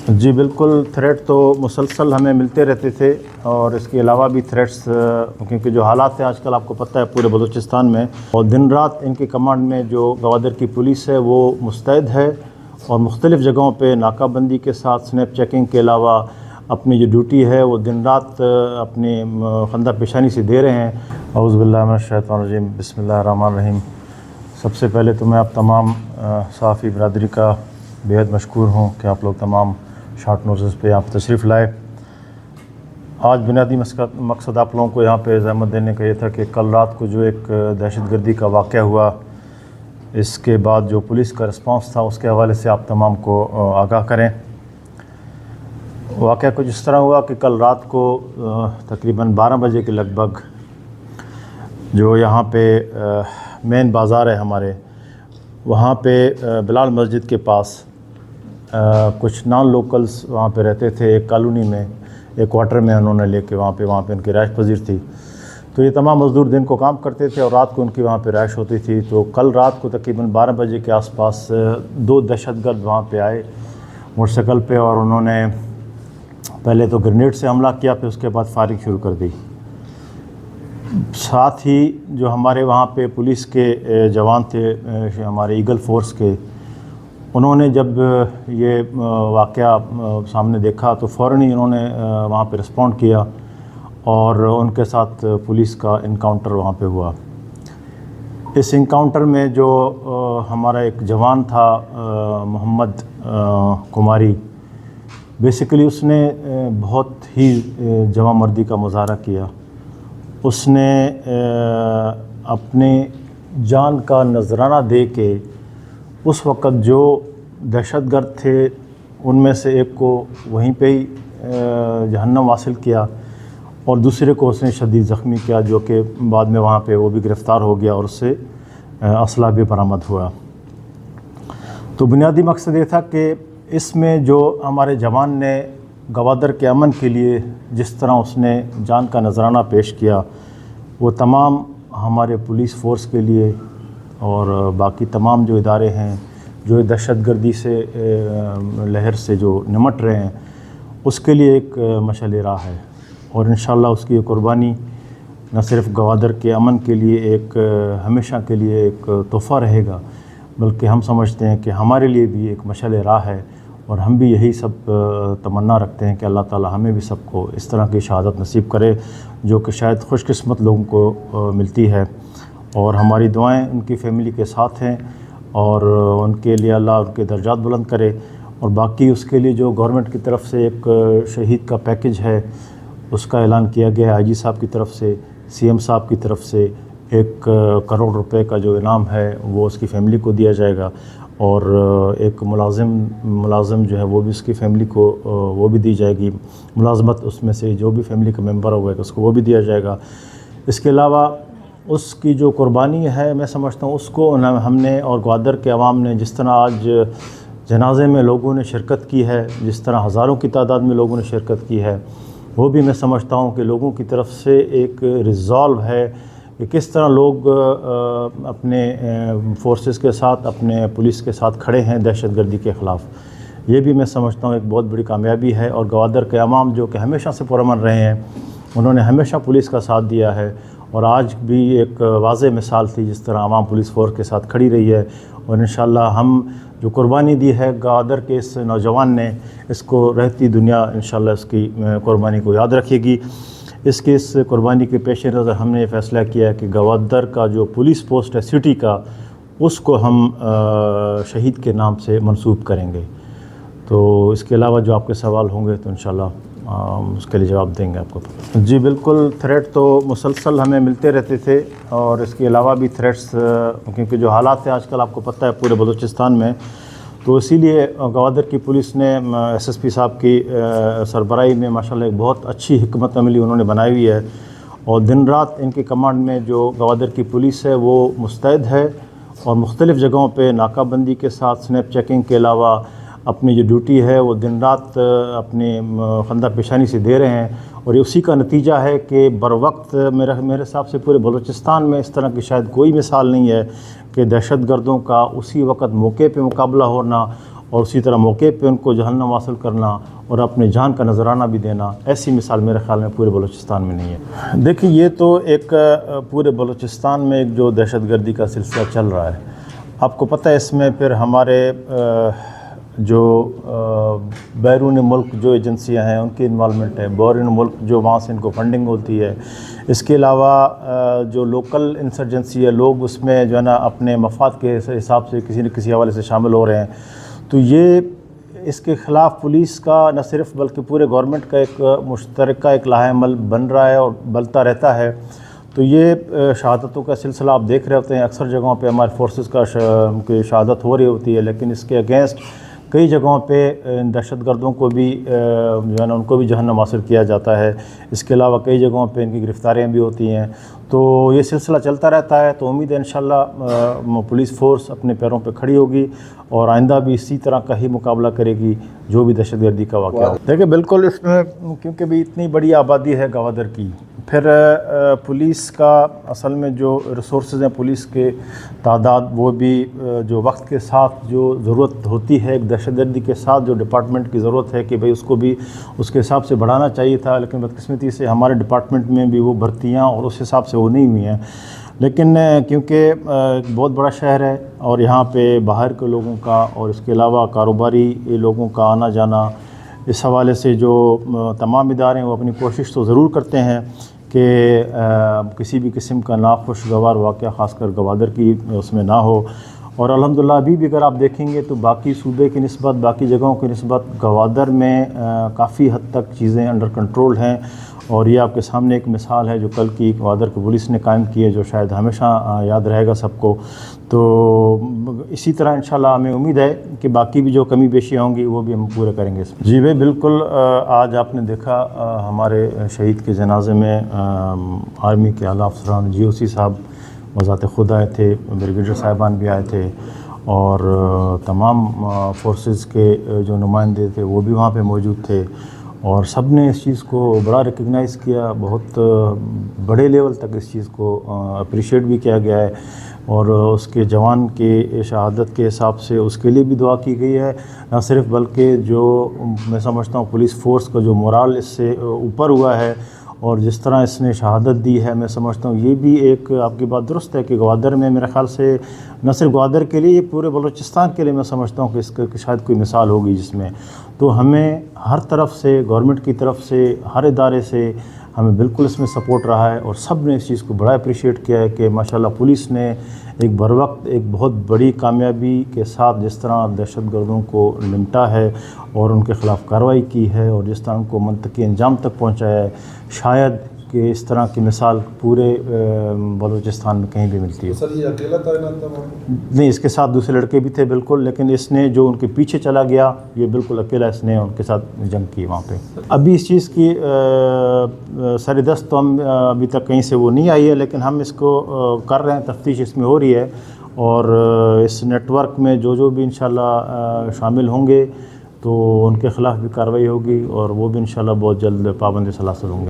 جی بالکل، تھریٹ تو مسلسل ہمیں ملتے رہتے تھے، اور اس کے علاوہ بھی تھریٹس، کیونکہ جو حالات ہیں آج کل آپ کو پتہ ہے پورے بلوچستان میں، اور دن رات ان کی کمانڈ میں جو گوادر کی پولیس ہے وہ مستعد ہے، اور مختلف جگہوں پہ ناکہ بندی کے ساتھ سنیپ چیکنگ کے علاوہ اپنی جو ڈیوٹی ہے وہ دن رات اپنی خندہ پیشانی سے دے رہے ہیں۔ اعوذ باللہ من الشیطان الرجیم، بسم اللہ الرحمن الرحیم۔ سب سے پہلے تو میں آپ تمام صحافی برادری کا بےحد مشکور ہوں کہ آپ لوگ تمام شارٹ نوٹس پہ آپ تشریف لائے۔ آج بنیادی مقصد آپ لوگوں کو یہاں پہ زحمت دینے کا یہ تھا کہ کل رات کو جو ایک دہشت گردی کا واقعہ ہوا، اس کے بعد جو پولیس کا رسپانس تھا اس کے حوالے سے آپ تمام کو آگاہ کریں۔ واقعہ کچھ اس طرح ہوا کہ کل رات کو تقریباً 12 بجے کے لگ بھگ جو یہاں پہ مین بازار ہے ہمارے، وہاں پہ بلال مسجد کے پاس کچھ نان لوکلز وہاں پہ رہتے تھے، ایک کالونی میں، ایک کوارٹر میں انہوں نے لے کے وہاں پہ ان کی رہائش پذیر تھی۔ تو یہ تمام مزدور دن کو کام کرتے تھے اور رات کو ان کی وہاں پہ رہائش ہوتی تھی۔ تو کل رات کو تقریباً 12 بجے کے آس پاس 2 دہشت گرد وہاں پہ آئے موٹر سائیکل پہ، اور انہوں نے پہلے تو گرنیڈ سے حملہ کیا، پھر اس کے بعد فائرنگ شروع کر دی۔ ساتھ ہی جو ہمارے وہاں پہ پولیس کے جوان تھے، ہمارے ایگل فورس کے، انہوں نے جب یہ واقعہ سامنے دیکھا تو فوراً ہی انہوں نے وہاں پہ رسپونڈ کیا، اور ان کے ساتھ پولیس کا انکاؤنٹر وہاں پہ ہوا۔ اس انکاؤنٹر میں جو ہمارا ایک جوان تھا محمد کماری، بیسیکلی اس نے بہت ہی جواں مردی کا مظاہرہ کیا۔ اس نے اپنے جان کا نذرانہ دے کے اس وقت جو دہشت گرد تھے ان میں سے ایک کو وہیں پہ ہی جہنم حاصل کیا، اور دوسرے کو اس نے شدید زخمی کیا، جو کہ بعد میں وہاں پہ وہ بھی گرفتار ہو گیا اور اس سے اسلحہ بھی برآمد ہوا۔ تو بنیادی مقصد یہ تھا کہ اس میں جو ہمارے جوان نے گوادر کے امن کے لیے جس طرح اس نے جان کا نذرانہ پیش کیا، وہ تمام ہمارے پولیس فورس کے لیے اور باقی تمام جو ادارے ہیں جو دہشت گردی سے لہر سے جو نمٹ رہے ہیں، اس کے لیے ایک مشعل راہ ہے، اور انشاءاللہ اس کی یہ قربانی نہ صرف گوادر کے امن کے لیے ایک ہمیشہ کے لیے ایک تحفہ رہے گا، بلکہ ہم سمجھتے ہیں کہ ہمارے لیے بھی ایک مشعل راہ ہے، اور ہم بھی یہی سب تمنا رکھتے ہیں کہ اللہ تعالی ہمیں بھی سب کو اس طرح کی شہادت نصیب کرے جو کہ شاید خوش قسمت لوگوں کو ملتی ہے۔ اور ہماری دعائیں ان کی فیملی کے ساتھ ہیں، اور ان کے لیے اللہ ان کے درجات بلند کرے، اور باقی اس کے لیے جو گورنمنٹ کی طرف سے ایک شہید کا پیکج ہے اس کا اعلان کیا گیا ہے، آئی جی صاحب کی طرف سے، سی ایم صاحب کی طرف سے 1 کروڑ روپے کا جو انعام ہے وہ اس کی فیملی کو دیا جائے گا، اور ایک ملازم جو ہے وہ بھی اس کی فیملی کو وہ بھی دی جائے گی، ملازمت اس میں سے جو بھی فیملی کا ممبر ہوگا اس کو وہ بھی دیا جائے گا۔ اس کے علاوہ اس کی جو قربانی ہے، میں سمجھتا ہوں اس کو ہم نے اور گوادر کے عوام نے جس طرح آج جنازے میں لوگوں نے شرکت کی ہے، جس طرح ہزاروں کی تعداد میں لوگوں نے شرکت کی ہے، وہ بھی میں سمجھتا ہوں کہ لوگوں کی طرف سے ایک ریزالو ہے کہ کس طرح لوگ اپنے فورسز کے ساتھ، اپنے پولیس کے ساتھ کھڑے ہیں دہشت گردی کے خلاف۔ یہ بھی میں سمجھتا ہوں ایک بہت بڑی کامیابی ہے، اور گوادر کے عوام جو کہ ہمیشہ سے پرامن رہے ہیں، انہوں نے ہمیشہ پولیس کا ساتھ دیا ہے، اور آج بھی ایک واضح مثال تھی جس طرح عوام پولیس فورس کے ساتھ کھڑی رہی ہے، اور انشاءاللہ ہم جو قربانی دی ہے گوادر کے اس نوجوان نے، اس کو رہتی دنیا انشاءاللہ اس کی قربانی کو یاد رکھے گی۔ اس قربانی کے پیش نظر ہم نے یہ فیصلہ کیا ہے کہ گوادر کا جو پولیس پوسٹ ہے سٹی کا، اس کو ہم شہید کے نام سے منسوب کریں گے۔ تو اس کے علاوہ جو آپ کے سوال ہوں گے تو انشاءاللہ اس کے لیے جواب دیں گے آپ کو۔ جی بالکل، تھریٹ تو مسلسل ہمیں ملتے رہتے تھے، اور اس کے علاوہ بھی تھریٹس، کیونکہ جو حالات ہیں آج کل آپ کو پتہ ہے پورے بلوچستان میں، تو اسی لیے گوادر کی پولیس نے ایس ایس پی صاحب کی سربراہی میں ماشاءاللہ ایک بہت اچھی حکمت عملی انہوں نے بنائی ہوئی ہے، اور دن رات ان کی کمانڈ میں جو گوادر کی پولیس ہے وہ مستعد ہے، اور مختلف جگہوں پہ ناکہ بندی کے ساتھ سنیپ چیکنگ کے علاوہ اپنی جو ڈیوٹی ہے وہ دن رات اپنی خندہ پیشانی سے دے رہے ہیں، اور اسی کا نتیجہ ہے کہ بر وقت میرے حساب سے پورے بلوچستان میں اس طرح کی شاید کوئی مثال نہیں ہے کہ دہشت گردوں کا اسی وقت موقع پہ مقابلہ ہونا اور اسی طرح موقع پہ ان کو جہنم حاصل کرنا اور اپنے جان کا نذرانہ بھی دینا، ایسی مثال میرے خیال میں پورے بلوچستان میں نہیں ہے۔ دیکھیں یہ تو ایک پورے بلوچستان میں ایک جو دہشت گردی کا سلسلہ چل رہا ہے، آپ کو پتہ ہے اس میں پھر ہمارے جو بیرون ملک جو ایجنسیاں ہیں ان کی انوالومنٹ ہے، بیرون ملک جو وہاں سے ان کو فنڈنگ ہوتی ہے، اس کے علاوہ جو لوکل انسرجنسی ہے، لوگ اس میں جو ہے نا اپنے مفاد کے حساب سے کسی نہ کسی حوالے سے شامل ہو رہے ہیں، تو یہ اس کے خلاف پولیس کا نہ صرف بلکہ پورے گورنمنٹ کا ایک مشترکہ ایک لائحہ عمل بن رہا ہے اور بنتا رہتا ہے۔ تو یہ شہادتوں کا سلسلہ آپ دیکھ رہے ہوتے ہیں، اکثر جگہوں پہ ہمارے فورسز کا شہادت ہو رہی ہوتی ہے، لیکن اس کے اگینسٹ کئی جگہوں پہ دہشت گردوں کو بھی جو ہے نا ان کو بھی جہنم حاصل کیا جاتا ہے۔ اس کے علاوہ کئی جگہوں پہ ان کی گرفتاریاں بھی ہوتی ہیں، تو یہ سلسلہ چلتا رہتا ہے۔ تو امید ہے انشاءاللہ پولیس فورس اپنے پیروں پہ کھڑی ہوگی اور آئندہ بھی اسی طرح کا ہی مقابلہ کرے گی جو بھی دہشت گردی کا واقعہ ہو۔ دیکھیں بالکل اس میں کیونکہ بھی اتنی بڑی آبادی ہے گوادر کی، پھر پولیس کا اصل میں جو ریسورسز ہیں پولیس کے تعداد وہ بھی جو وقت کے ساتھ جو ضرورت ہوتی ہے ایک دہشت گردی کے ساتھ جو ڈپارٹمنٹ کی ضرورت ہے کہ بھئی اس کو بھی اس کے حساب سے بڑھانا چاہیے تھا، لیکن بدقسمتی سے ہمارے ڈپارٹمنٹ میں بھی وہ بھرتیاں اور اس حساب سے وہ نہیں ہوئی ہیں۔ لیکن کیونکہ ایک بہت بڑا شہر ہے اور یہاں پہ باہر کے لوگوں کا اور اس کے علاوہ کاروباری لوگوں کا آنا جانا، اس حوالے سے جو تمام ادارے ہیں وہ اپنی کوشش تو ضرور کرتے ہیں کہ کسی بھی قسم کا ناخوشگوار واقعہ خاص کر گوادر کی اس میں نہ ہو، اور الحمدللہ ابھی بھی اگر آپ دیکھیں گے تو باقی صوبے کی نسبت باقی جگہوں کی نسبت گوادر میں کافی حد تک چیزیں انڈر کنٹرول ہیں، اور یہ آپ کے سامنے ایک مثال ہے جو کل کی گوادر کی پولیس نے قائم کی ہے جو شاید ہمیشہ یاد رہے گا سب کو۔ تو اسی طرح انشاءاللہ ہمیں امید ہے کہ باقی بھی جو کمی بیشیاں ہوں گی وہ بھی ہم پورے کریں گے۔ جی بھائی بالکل، آج آپ نے دیکھا ہمارے شہید کے جنازے میں آرمی کے اعلیٰ افسران GOC صاحب بذات خود آئے تھے، بریگیڈیئر صاحبان بھی آئے تھے، اور تمام فورسز کے جو نمائندے تھے وہ بھی وہاں پہ موجود تھے، اور سب نے اس چیز کو بڑا ریکگنائز کیا، بہت بڑے لیول تک اس چیز کو اپریشیٹ بھی کیا گیا ہے، اور اس کے جوان کے شہادت کے حساب سے اس کے لیے بھی دعا کی گئی ہے، نہ صرف بلکہ جو میں سمجھتا ہوں پولیس فورس کا جو مورال اس سے اوپر ہوا ہے اور جس طرح اس نے شہادت دی ہے، میں سمجھتا ہوں یہ بھی ایک آپ کی بات درست ہے کہ گوادر میں میرے خیال سے نہ صرف گوادر کے لیے، یہ پورے بلوچستان کے لیے میں سمجھتا ہوں کہ اس کی شاید کوئی مثال ہوگی جس میں، تو ہمیں ہر طرف سے گورنمنٹ کی طرف سے ہر ادارے سے ہمیں بالکل اس میں سپورٹ رہا ہے، اور سب نے اس چیز کو بڑا اپریشیٹ کیا ہے کہ ماشاءاللہ پولیس نے ایک بروقت ایک بہت بڑی کامیابی کے ساتھ جس طرح دہشت گردوں کو نمٹا ہے اور ان کے خلاف کارروائی کی ہے اور جس طرح ان کو منطقی انجام تک پہنچایا ہے، شاید کہ اس طرح کی مثال پورے بلوچستان میں کہیں بھی ملتی ہے۔ سر یہ اکیلا تعینات تھا؟ نہیں، اس کے ساتھ دوسرے لڑکے بھی تھے بالکل، لیکن اس نے جو ان کے پیچھے چلا گیا یہ بالکل اکیلا اس نے ان کے ساتھ جنگ کی وہاں پہ۔ ابھی اس چیز کی سر دست تو ہم ابھی تک کہیں سے وہ نہیں آئی ہے، لیکن ہم اس کو کر رہے ہیں، تفتیش اس میں ہو رہی ہے، اور اس نیٹ ورک میں جو بھی انشاءاللہ شامل ہوں گے تو ان کے خلاف بھی کارروائی ہوگی، اور وہ بھی انشاءاللہ بہت جلد پابند سلاسل ہوں گے۔